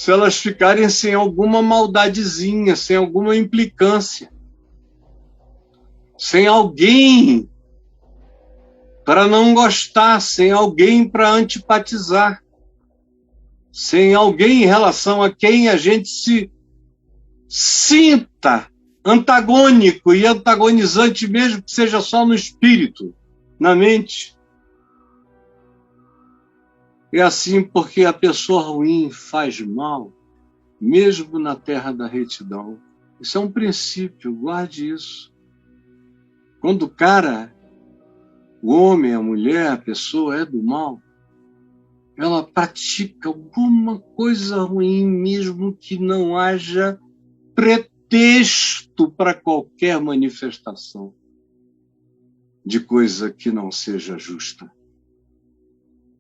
se elas ficarem sem alguma maldadezinha, sem alguma implicância, sem alguém para não gostar, sem alguém para antipatizar, sem alguém em relação a quem a gente se sinta antagônico e antagonizante, mesmo que seja só no espírito, na mente. É assim porque a pessoa ruim faz mal, mesmo na terra da retidão. Isso é um princípio, guarde isso. Quando o cara, o homem, a mulher, a pessoa é do mal, ela pratica alguma coisa ruim, mesmo que não haja pretexto para qualquer manifestação de coisa que não seja justa.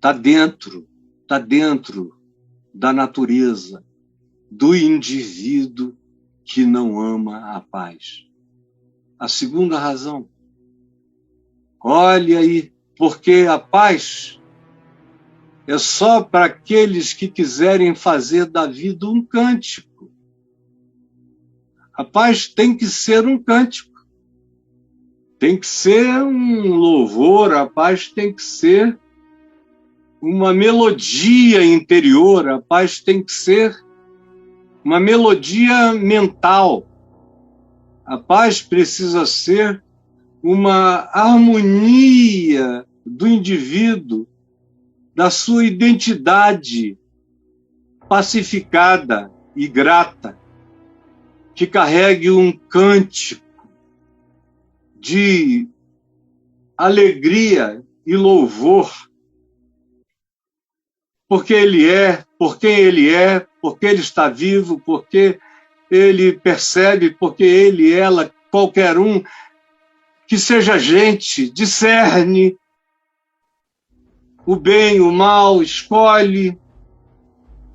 Está dentro da natureza do indivíduo que não ama a paz. A segunda razão, olha aí, porque a paz é só para aqueles que quiserem fazer da vida um cântico. A paz tem que ser um cântico, tem que ser um louvor, a paz tem que ser uma melodia interior, a paz tem que ser uma melodia mental. A paz precisa ser uma harmonia do indivíduo, da sua identidade pacificada e grata, que carregue um cântico de alegria e louvor, porque ele é, por quem ele é, porque ele está vivo, porque ele percebe, porque ele, ela, qualquer um que seja gente, discerne o bem, o mal, escolhe.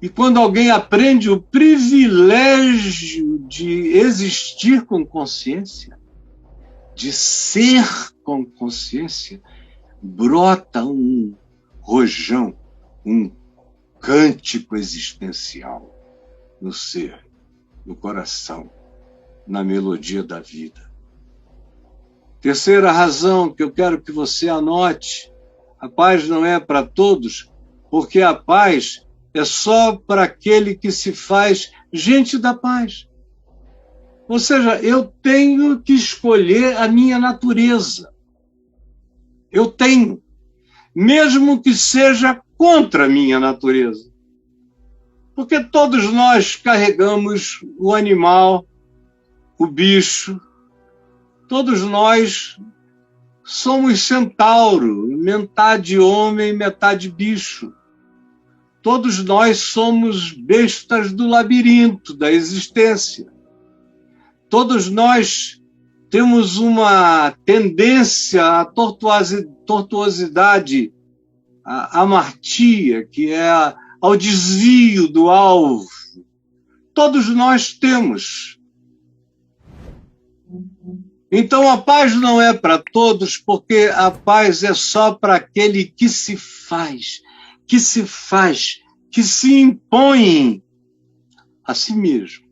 E quando alguém aprende o privilégio de existir com consciência, de ser com consciência, brota um rojão, um cântico existencial no ser, no coração, na melodia da vida. Terceira razão que eu quero que você anote: a paz não é para todos, porque a paz é só para aquele que se faz gente da paz. Ou seja, eu tenho que escolher a minha natureza. Eu tenho, mesmo que seja contra a minha natureza. Porque todos nós carregamos o animal, o bicho, todos nós somos centauro, metade homem, metade bicho. Todos nós somos bestas do labirinto da existência. Todos nós temos uma tendência à tortuosidade, à amartia, que é ao desvio do alvo. Todos nós temos. Então a paz não é para todos, porque a paz é só para aquele que se faz, que se impõe a si mesmo.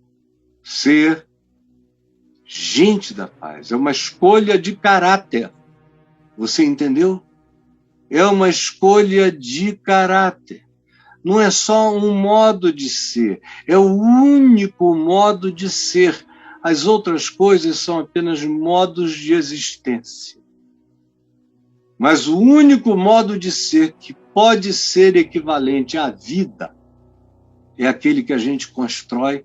Ser gente da paz. É uma escolha de caráter. Você entendeu? É uma escolha de caráter. Não é só um modo de ser, é o único modo de ser. As outras coisas são apenas modos de existência. Mas o único modo de ser que pode ser equivalente à vida é aquele que a gente constrói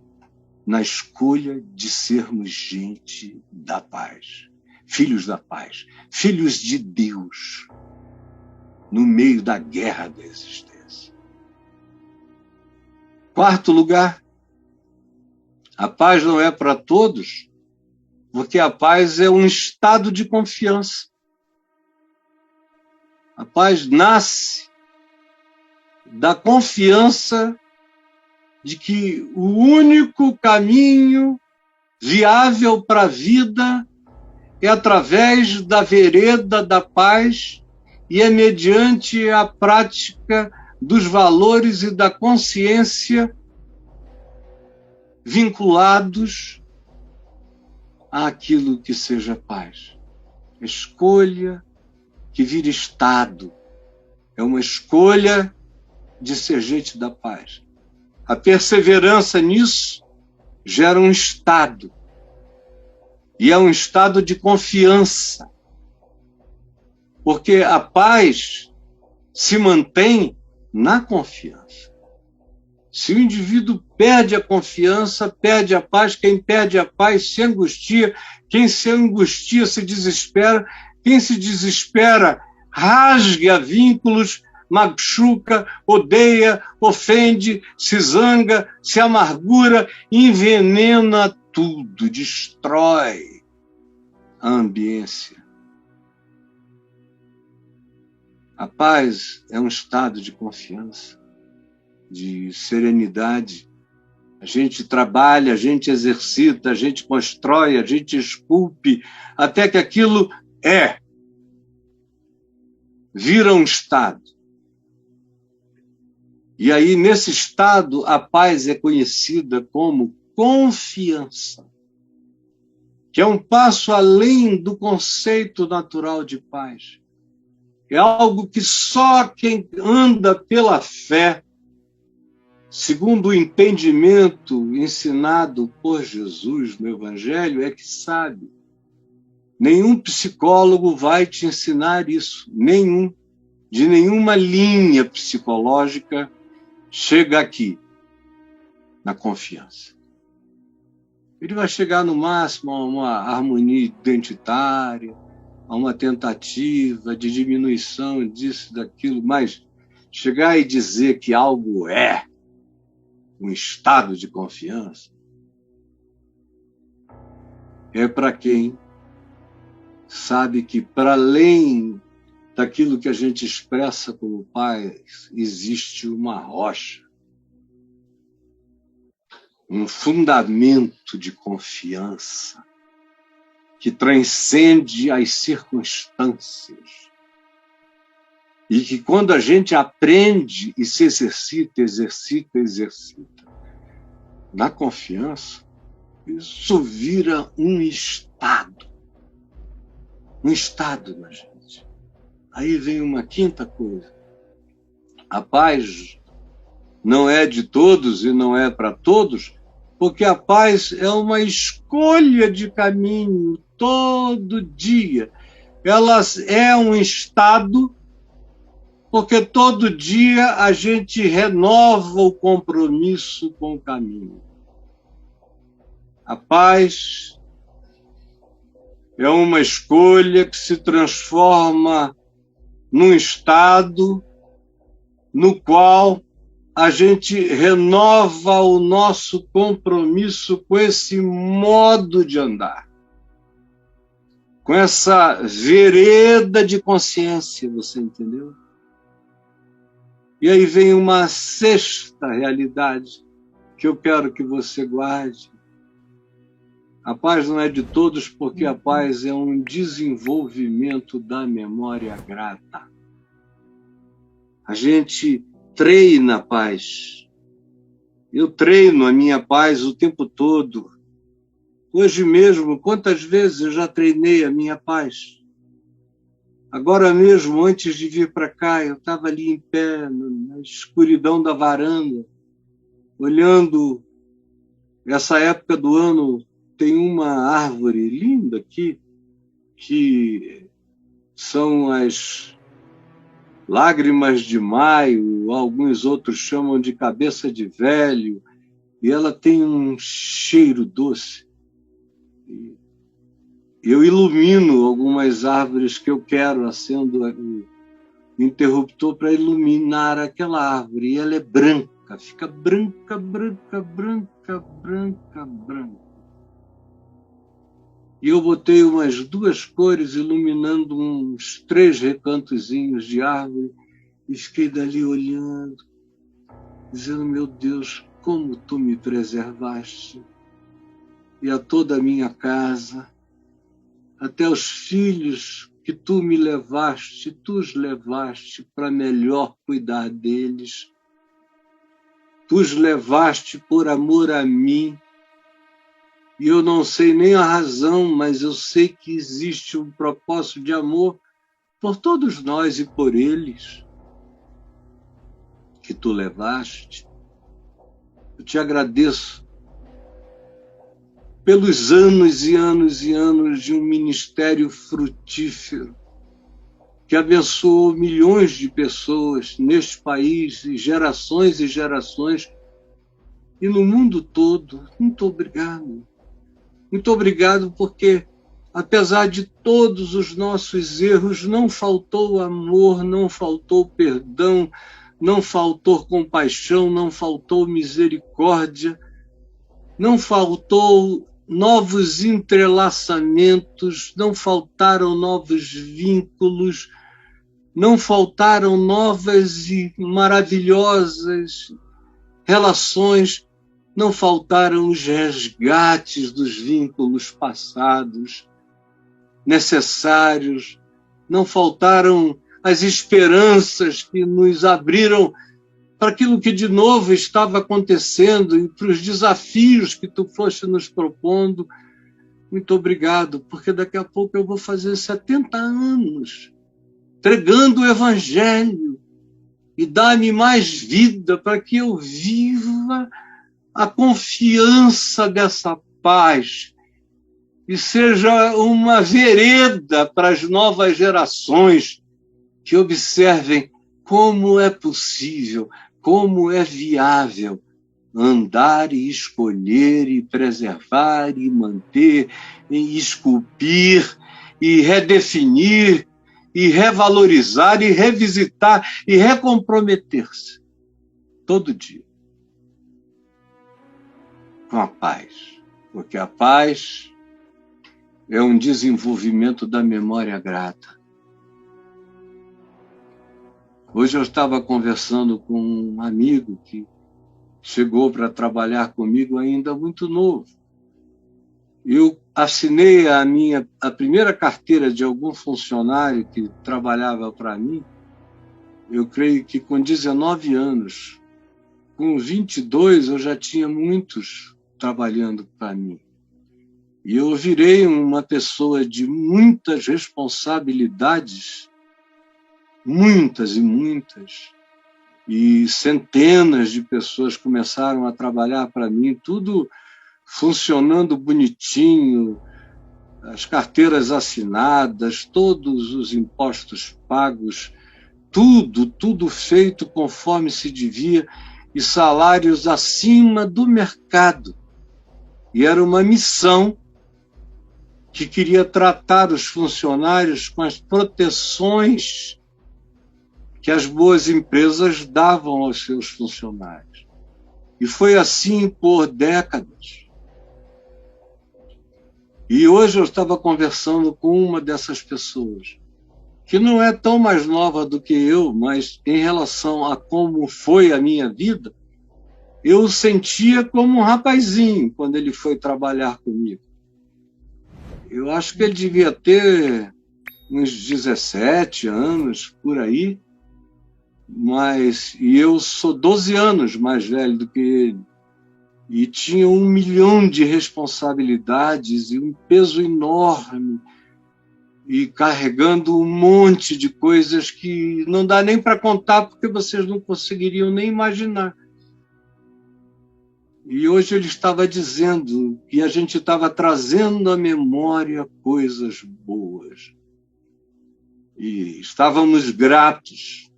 na escolha de sermos gente da paz, filhos da paz, filhos de Deus, no meio da guerra da existência. Quarto lugar, a paz não é para todos, porque a paz é um estado de confiança. A paz nasce da confiança de que o único caminho viável para a vida é através da vereda da paz e é mediante a prática dos valores e da consciência vinculados àquilo que seja paz. Escolha que vira estado. É uma escolha de ser gente da paz. A perseverança nisso gera um estado. E é um estado de confiança. Porque a paz se mantém na confiança. Se o indivíduo perde a confiança, perde a paz. Quem perde a paz se angustia. Quem se angustia se desespera. Quem se desespera rasga vínculos, machuca, odeia, ofende, se zanga, se amargura, envenena tudo, destrói a ambiência. A paz é um estado de confiança, de serenidade. A gente trabalha, a gente exercita, a gente constrói, a gente esculpe, até que aquilo vira um estado. E aí, nesse estado, a paz é conhecida como confiança, que é um passo além do conceito natural de paz. É algo que só quem anda pela fé, segundo o entendimento ensinado por Jesus no Evangelho, é que sabe. Nenhum psicólogo vai te ensinar isso, nenhum, de nenhuma linha psicológica chega aqui, na confiança. Ele vai chegar no máximo a uma harmonia identitária, a uma tentativa de diminuição disso, daquilo, mas chegar e dizer que algo é um estado de confiança é para quem sabe que, para além daquilo que a gente expressa como paz, existe uma rocha, um fundamento de confiança que transcende as circunstâncias. E que, quando a gente aprende e se exercita na confiança, isso vira um estado. Um estado na gente. Aí vem uma quinta coisa. A paz não é de todos e não é para todos, porque a paz é uma escolha de caminho todo dia. Ela é um estado, porque todo dia a gente renova o compromisso com o caminho. A paz é uma escolha que se transforma num estado no qual a gente renova o nosso compromisso com esse modo de andar, com essa vereda de consciência, você entendeu? E aí vem uma sexta realidade que eu quero que você guarde. A paz não é de todos, porque a paz é um desenvolvimento da memória grata. A gente treina a paz. Eu treino a minha paz o tempo todo. Hoje mesmo, quantas vezes eu já treinei a minha paz? Agora mesmo, antes de vir para cá, eu estava ali em pé, na escuridão da varanda, olhando essa época do ano. Tem uma árvore linda aqui, que são as lágrimas de maio, alguns outros chamam de cabeça de velho, e ela tem um cheiro doce. Eu ilumino algumas árvores que eu quero, acendo o interruptor para iluminar aquela árvore, e ela é branca, fica branca, branca, branca, branca, branca. E eu botei umas 2 cores iluminando uns 3 recantozinhos de árvore e fiquei dali olhando, dizendo, meu Deus, como tu me preservaste, e a toda a minha casa, até os filhos que tu me levaste, tu os levaste para melhor cuidar deles, tu os levaste por amor a mim, E eu não sei nem a razão, mas eu sei que existe um propósito de amor por todos nós e por eles que tu levaste. Eu te agradeço pelos anos e anos e anos de um ministério frutífero que abençoou milhões de pessoas neste país, e gerações, e no mundo todo. Muito obrigado. Muito obrigado porque, apesar de todos os nossos erros, não faltou amor, não faltou perdão, não faltou compaixão, não faltou misericórdia, não faltou novos entrelaçamentos, não faltaram novos vínculos, não faltaram novas e maravilhosas relações, não faltaram os resgates dos vínculos passados necessários, não faltaram as esperanças que nos abriram para aquilo que de novo estava acontecendo e para os desafios que tu foste nos propondo. Muito obrigado, porque daqui a pouco eu vou fazer 70 anos pregando o Evangelho, e dá-me mais vida para que eu viva a confiança dessa paz e seja uma vereda para as novas gerações que observem como é possível, como é viável andar e escolher e preservar e manter e esculpir e redefinir e revalorizar e revisitar e recomprometer-se todo dia com a paz, porque a paz é um desenvolvimento da memória grata. Hoje eu estava conversando com um amigo que chegou para trabalhar comigo ainda muito novo. Eu assinei a primeira carteira de algum funcionário que trabalhava para mim, eu creio que com 19 anos. Com 22 eu já tinha muitos trabalhando para mim. E eu virei uma pessoa de muitas responsabilidades, muitas e muitas, e centenas de pessoas começaram a trabalhar para mim, tudo funcionando bonitinho, as carteiras assinadas, todos os impostos pagos, tudo feito conforme se devia, e salários acima do mercado. E era uma missão que queria tratar os funcionários com as proteções que as boas empresas davam aos seus funcionários. E foi assim por décadas. E hoje eu estava conversando com uma dessas pessoas, que não é tão mais nova do que eu, mas em relação a como foi a minha vida, eu o sentia como um rapazinho quando ele foi trabalhar comigo. Eu acho que ele devia ter uns 17 anos, por aí, e eu sou 12 anos mais velho do que ele. E tinha 1 milhão de responsabilidades e um peso enorme, e carregando um monte de coisas que não dá nem para contar, porque vocês não conseguiriam nem imaginar. E hoje ele estava dizendo que a gente estava trazendo à memória coisas boas. E estávamos gratos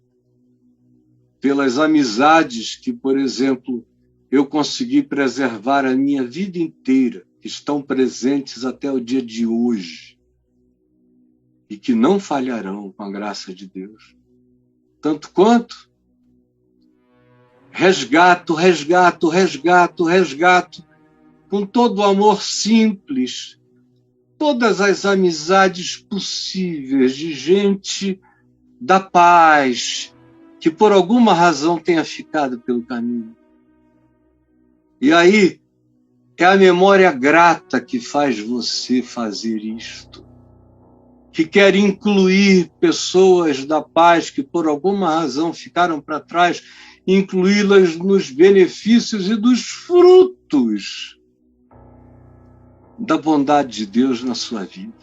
pelas amizades que, por exemplo, eu consegui preservar a minha vida inteira, que estão presentes até o dia de hoje, e que não falharão com a graça de Deus. Tanto quanto resgato, com todo o amor simples, todas as amizades possíveis de gente da paz, que por alguma razão tenha ficado pelo caminho. E aí, é a memória grata que faz você fazer isto, que quer incluir pessoas da paz que por alguma razão ficaram para trás, incluí-las nos benefícios e dos frutos da bondade de Deus na sua vida.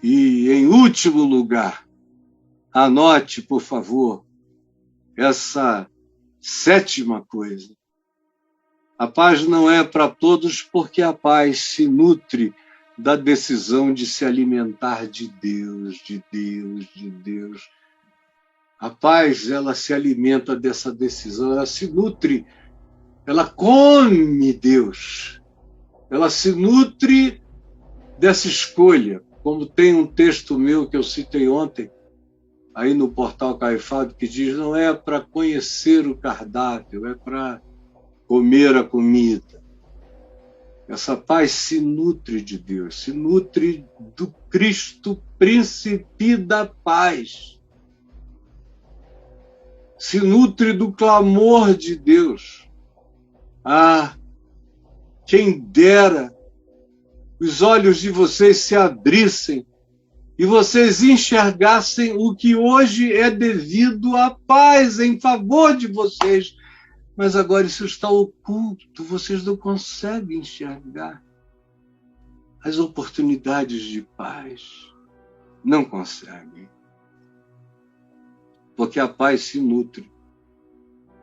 E, em último lugar, anote, por favor, essa 7ª coisa. A paz não é para todos, porque a paz se nutre da decisão de se alimentar de Deus, de Deus, de Deus. A paz, ela se alimenta dessa decisão, ela se nutre, ela come Deus, ela se nutre dessa escolha. Como tem um texto meu que eu citei ontem, aí no portal Caifado, que diz: não é para conhecer o cardápio, é para comer a comida. Essa paz se nutre de Deus, se nutre do Cristo, príncipe da paz. Se nutre do clamor de Deus. Ah, quem dera os olhos de vocês se abrissem e vocês enxergassem o que hoje é devido à paz em favor de vocês. Mas agora isso está oculto, vocês não conseguem enxergar as oportunidades de paz. Não conseguem. Porque a paz se nutre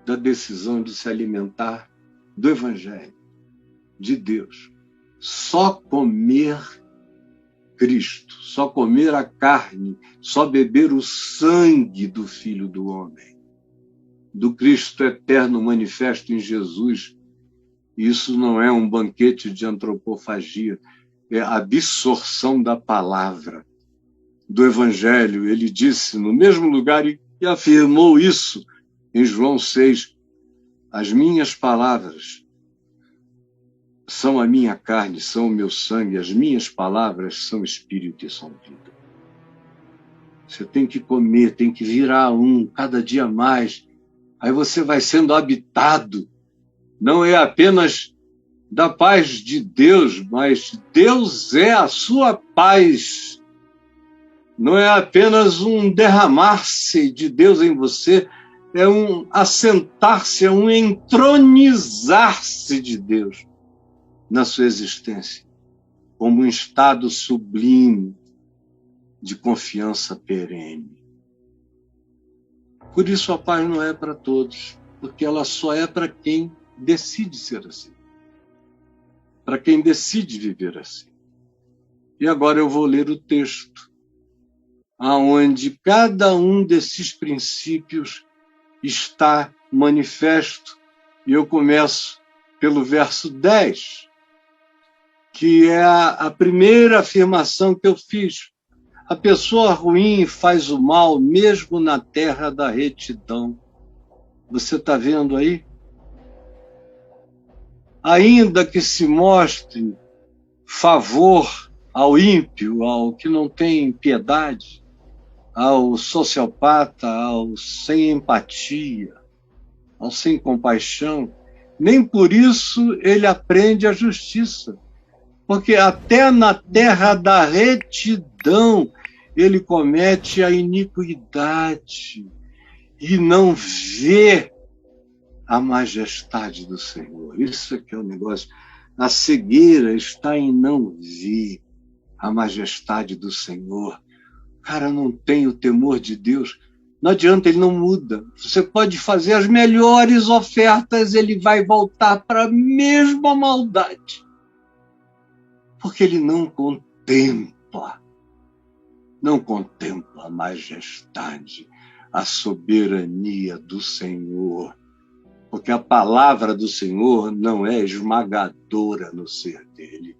da decisão de se alimentar do Evangelho, de Deus. Só comer Cristo, só comer a carne, só beber o sangue do Filho do Homem, do Cristo eterno manifesto em Jesus. Isso não é um banquete de antropofagia, é a absorção da palavra, do Evangelho. Ele disse no mesmo lugar e afirmou isso em João 6, as minhas palavras são a minha carne, são o meu sangue, as minhas palavras são espírito e são vida. Você tem que comer, tem que virar cada dia mais. Aí você vai sendo habitado. Não é apenas da paz de Deus, mas Deus é a sua paz. Não é apenas um derramar-se de Deus em você, é um assentar-se, é um entronizar-se de Deus na sua existência, como um estado sublime de confiança perene. Por isso a paz não é para todos, porque ela só é para quem decide ser assim, para quem decide viver assim. E agora eu vou ler o texto, aonde cada um desses princípios está manifesto, e eu começo pelo verso 10, que é a primeira afirmação que eu fiz. A pessoa ruim faz o mal mesmo na terra da retidão. Você está vendo aí? Ainda que se mostre favor ao ímpio, ao que não tem piedade, ao sociopata, ao sem empatia, ao sem compaixão, nem por isso ele aprende a justiça. Porque até na terra da retidão ele comete a iniquidade e não vê a majestade do Senhor. Isso é que é o negócio. A cegueira está em não ver a majestade do Senhor. O cara não tem o temor de Deus. Não adianta, ele não muda. Você pode fazer as melhores ofertas, ele vai voltar para a mesma maldade. Porque ele não contempla a majestade, a soberania do Senhor. Porque a palavra do Senhor não é esmagadora no ser dele.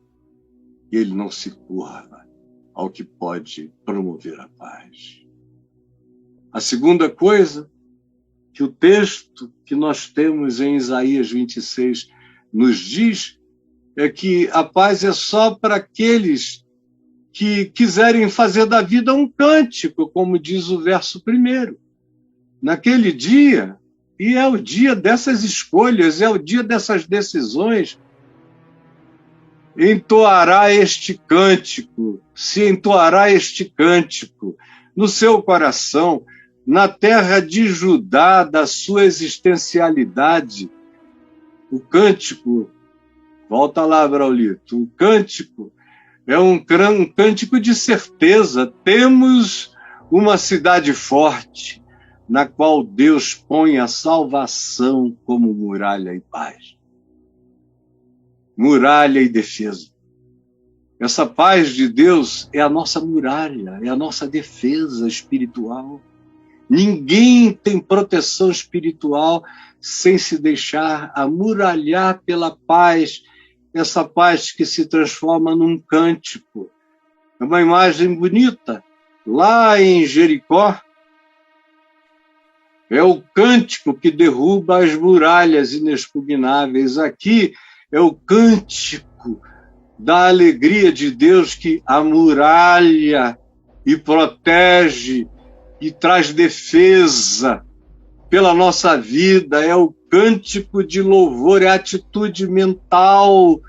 Ele não se curva ao que pode promover a paz. A segunda coisa que o texto que nós temos em Isaías 26 nos diz é que a paz é só para aqueles que quiserem fazer da vida um cântico, como diz o verso 1. Naquele dia, e é o dia dessas escolhas, é o dia dessas decisões, se entoará este cântico no seu coração, na terra de Judá, da sua existencialidade. O cântico Volta lá, Braulito. O cântico é um cântico de certeza. Temos uma cidade forte, na qual Deus põe a salvação como muralha e paz. Muralha e defesa. Essa paz de Deus é a nossa muralha, é a nossa defesa espiritual. Ninguém tem proteção espiritual sem se deixar amuralhar pela paz, essa paz que se transforma num cântico. É uma imagem bonita. Lá em Jericó, é o cântico que derruba as muralhas inexpugnáveis. Aqui é o cântico da alegria de Deus que amuralha e protege e traz defesa pela nossa vida. É o cântico de louvor, é a atitude mental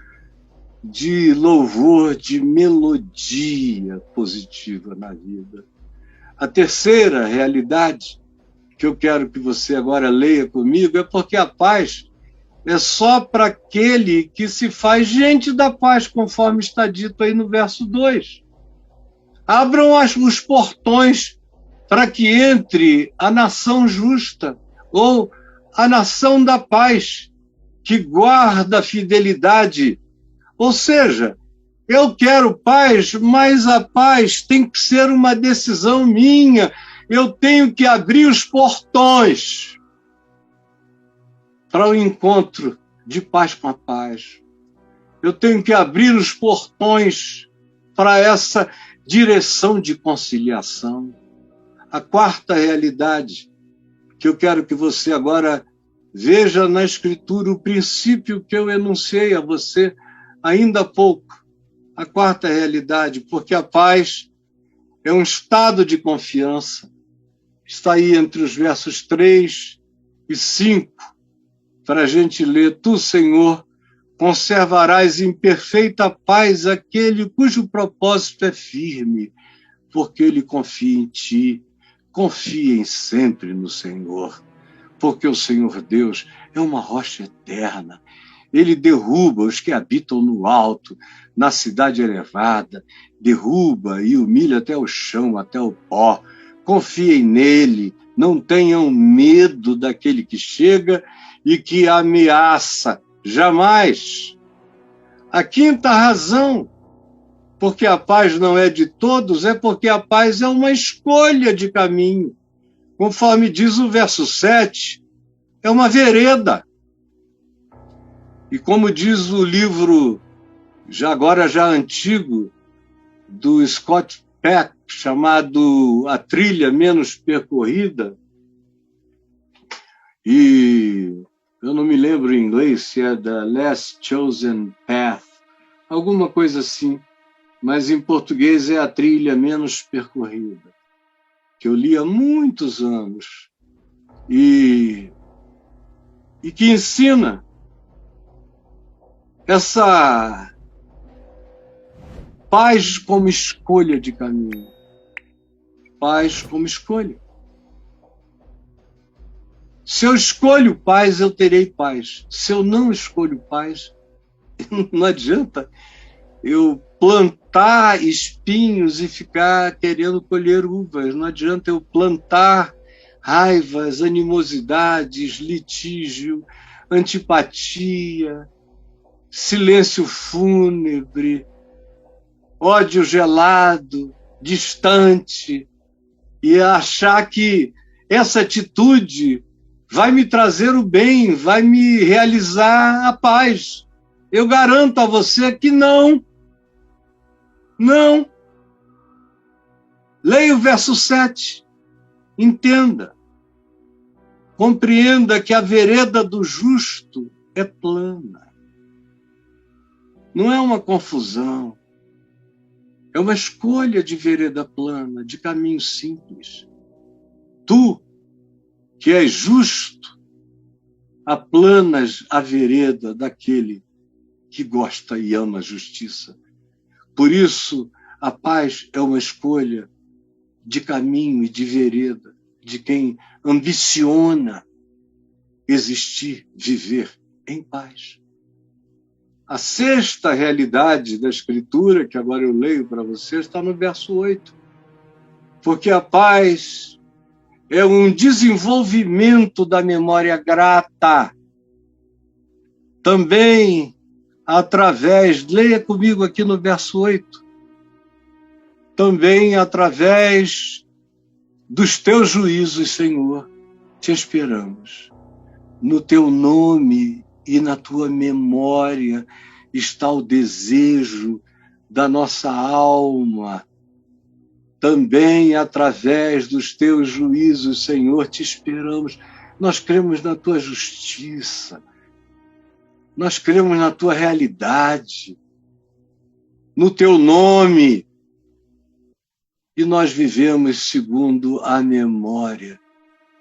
de louvor, de melodia positiva na vida. A terceira realidade que eu quero que você agora leia comigo é porque a paz é só para aquele que se faz gente da paz, conforme está dito aí no verso 2. Abram os portões para que entre a nação justa, ou a nação da paz, que guarda a fidelidade. Ou seja, eu quero paz, mas a paz tem que ser uma decisão minha. Eu tenho que abrir os portões para o encontro de paz com a paz. Eu tenho que abrir os portões para essa direção de conciliação. A quarta realidade que eu quero que você agora veja na Escritura, o princípio que eu enunciei a você ainda há pouco. A quarta realidade, porque a paz é um estado de confiança. Está aí entre os versos 3 e 5, para a gente ler. Tu, Senhor, conservarás em perfeita paz aquele cujo propósito é firme, porque ele confia em ti. Confiem sempre no Senhor, porque o Senhor Deus é uma rocha eterna. Ele derruba os que habitam no alto, na cidade elevada, derruba e humilha até o chão, até o pó. Confiem nele, não tenham medo daquele que chega e que ameaça. Jamais. A quinta razão, porque a paz não é de todos, é porque a paz é uma escolha de caminho. Conforme diz o verso 7, é uma vereda. E como diz o livro, agora já antigo, do Scott Peck, chamado A Trilha Menos Percorrida, e eu não me lembro em inglês se é The Less Chosen Path, alguma coisa assim, mas em português é A Trilha Menos Percorrida, que eu li há muitos anos, e que ensina essa paz como escolha de caminho. Paz como escolha. Se eu escolho paz, eu terei paz. Se eu não escolho paz, não adianta eu plantar espinhos e ficar querendo colher uvas. Não adianta eu plantar raivas, animosidades, litígio, antipatia, silêncio fúnebre, ódio gelado, distante, e achar que essa atitude vai me trazer o bem, vai me realizar a paz. Eu garanto a você que não. Não. Leia o verso 7. Entenda. Compreenda que a vereda do justo é plana. Não é uma confusão. É uma escolha de vereda plana, de caminho simples. Tu, que és justo, aplanas a vereda daquele que gosta e ama a justiça. Por isso, a paz é uma escolha de caminho e de vereda, de quem ambiciona existir, viver em paz. A sexta realidade da Escritura, que agora eu leio para vocês, está no verso 8. Porque a paz é um desenvolvimento da memória grata. Também através, leia comigo aqui no verso 8, também através dos teus juízos, Senhor, te esperamos. No teu nome e na tua memória está o desejo da nossa alma. Também através dos teus juízos, Senhor, te esperamos. Nós cremos na tua justiça. Nós cremos na tua realidade, no teu nome. E nós vivemos segundo a memória.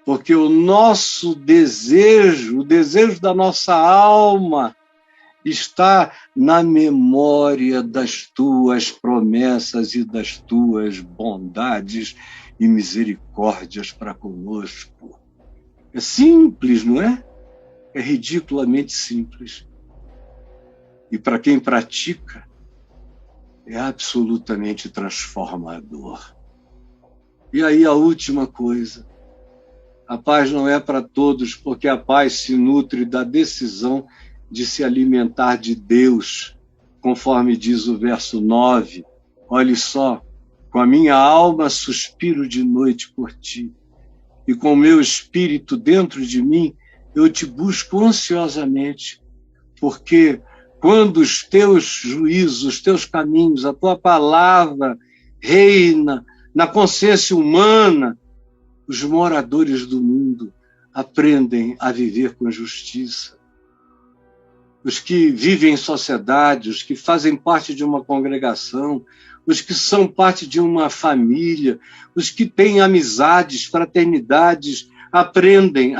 Porque o nosso desejo, o desejo da nossa alma, está na memória das tuas promessas e das tuas bondades e misericórdias para conosco. É simples, não é? É ridiculamente simples. E para quem pratica, é absolutamente transformador. E aí a última coisa. A paz não é para todos, porque a paz se nutre da decisão de se alimentar de Deus, conforme diz o verso 9. Olhe só, com a minha alma suspiro de noite por ti, e com o meu espírito dentro de mim, eu te busco ansiosamente, porque quando os teus juízos, os teus caminhos, a tua palavra reina na consciência humana, os moradores do mundo aprendem a viver com justiça. Os que vivem em sociedade, os que fazem parte de uma congregação, os que são parte de uma família, os que têm amizades, fraternidades, aprendem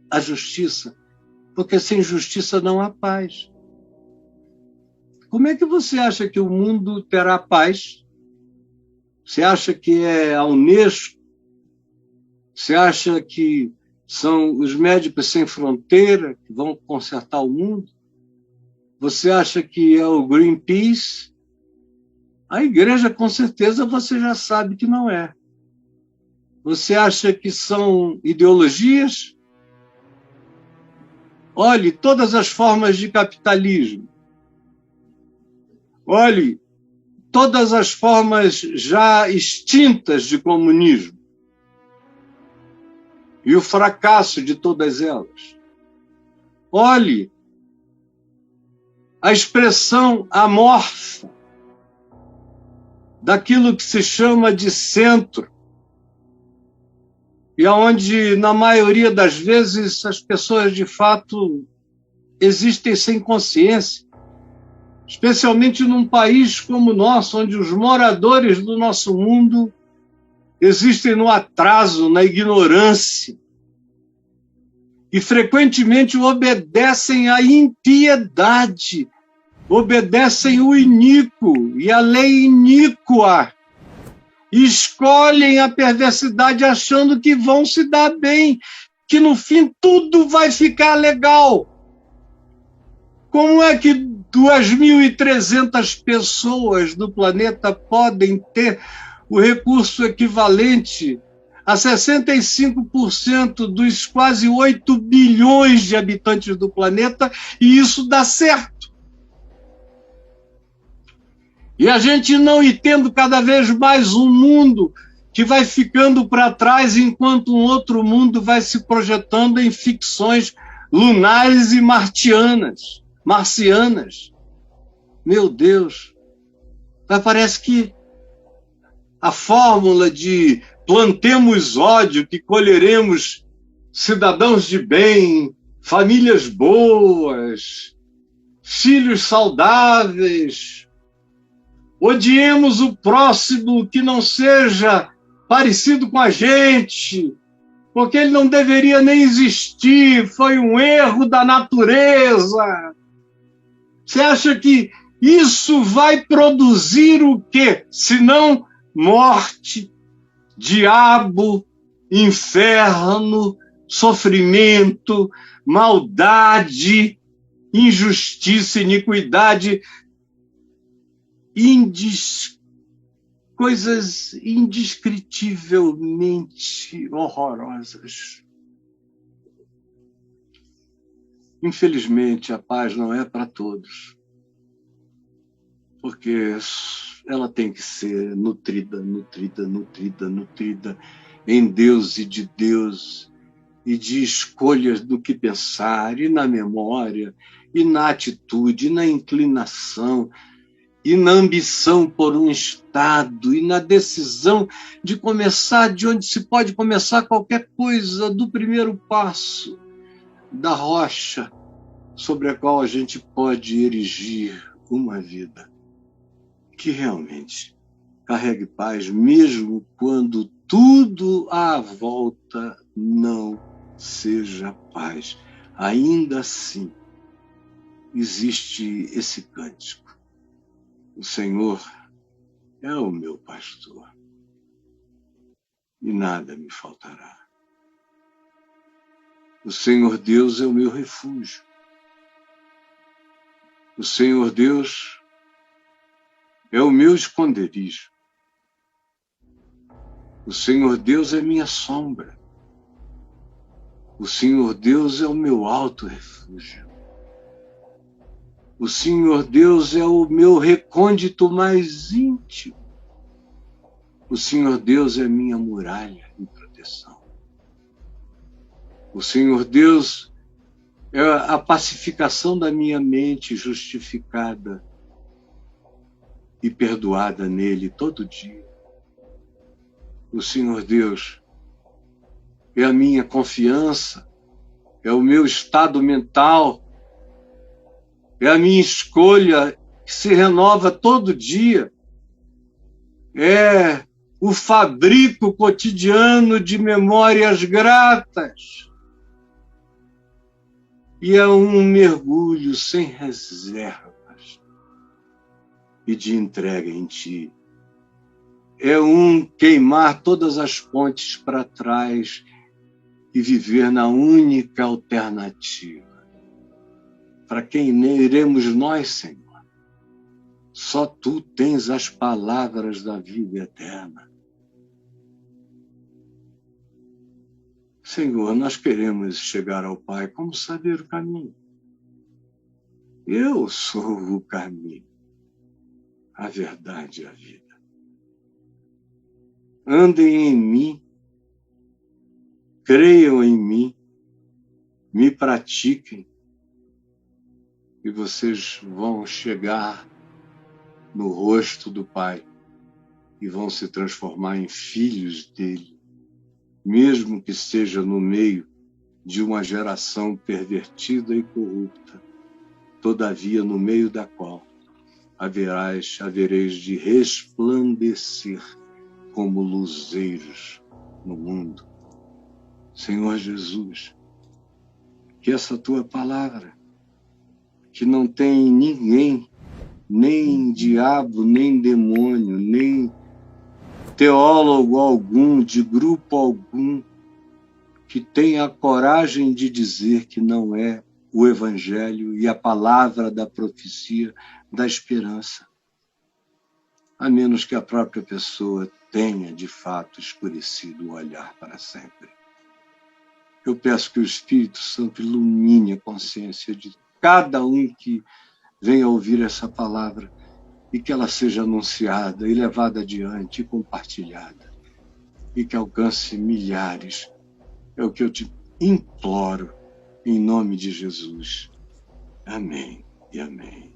a justiça, porque sem justiça não há paz. Como é que você acha que o mundo terá paz? Você acha que é a Unesco? Você acha que são os médicos sem fronteira que vão consertar o mundo? Você acha que é o Greenpeace? A igreja, com certeza, você já sabe que não é. Você acha que são ideologias? Olhe todas as formas de capitalismo. Olhe todas as formas já extintas de comunismo. E o fracasso de todas elas. Olhe a expressão amorfa daquilo que se chama de centro, e onde, na maioria das vezes, as pessoas, de fato, existem sem consciência, especialmente num país como o nosso, onde os moradores do nosso mundo existem no atraso, na ignorância, e frequentemente obedecem à impiedade, obedecem o iníquo e a lei iníqua, e escolhem a perversidade achando que vão se dar bem, que no fim tudo vai ficar legal. Como é que 2.300 pessoas do planeta podem ter o recurso equivalente a 65% dos quase 8 bilhões de habitantes do planeta, e isso dá certo? E a gente não entende cada vez mais um mundo que vai ficando para trás enquanto um outro mundo vai se projetando em ficções lunares e marcianas. Meu Deus! Mas parece que a fórmula de plantemos ódio, que colheremos cidadãos de bem, famílias boas, filhos saudáveis, odiemos o próximo que não seja parecido com a gente, porque ele não deveria nem existir, foi um erro da natureza. Você acha que isso vai produzir o quê? Senão morte, diabo, inferno, sofrimento, maldade, injustiça, iniquidade, coisas indescritivelmente horrorosas. Infelizmente, a paz não é para todos, porque ela tem que ser nutrida em Deus e de escolhas do que pensar, e na memória, e na atitude, e na inclinação, e na ambição por um Estado, e na decisão de começar de onde se pode começar qualquer coisa, do primeiro passo, da rocha sobre a qual a gente pode erigir uma vida que realmente carregue paz, mesmo quando tudo à volta não seja paz. Ainda assim, existe esse cântico: o Senhor é o meu pastor e nada me faltará. O Senhor Deus é o meu refúgio. O Senhor Deus é o meu esconderijo. O Senhor Deus é minha sombra. O Senhor Deus é o meu alto refúgio. O Senhor Deus é o meu recôndito mais íntimo. O Senhor Deus é minha muralha e proteção. O Senhor Deus é a pacificação da minha mente, justificada e perdoada nele todo dia. O Senhor Deus é a minha confiança, é o meu estado mental, é a minha escolha que se renova todo dia, é o fabrico cotidiano de memórias gratas, e é um mergulho sem reservas e de entrega em ti. É um queimar todas as pontes para trás e viver na única alternativa. Para quem iremos nós, Senhor? Só tu tens as palavras da vida eterna. Senhor, nós queremos chegar ao Pai, como saber o caminho? Eu sou o caminho, a verdade e a vida. Andem em mim, creiam em mim, me pratiquem, e vocês vão chegar no rosto do Pai e vão se transformar em filhos dele, mesmo que seja no meio de uma geração pervertida e corrupta, todavia no meio da qual havereis de resplandecer como luzeiros no mundo. Senhor Jesus, que essa tua palavra, que não tem ninguém, nem diabo, nem demônio, nem teólogo algum, de grupo algum, que tenha a coragem de dizer que não é o Evangelho e a palavra da profecia da esperança, a menos que a própria pessoa tenha, de fato, escurecido o olhar para sempre. Eu peço que o Espírito Santo ilumine a consciência de cada um que venha ouvir essa palavra e que ela seja anunciada e levada adiante e compartilhada e que alcance milhares. É o que eu te imploro, em nome de Jesus. Amém e amém.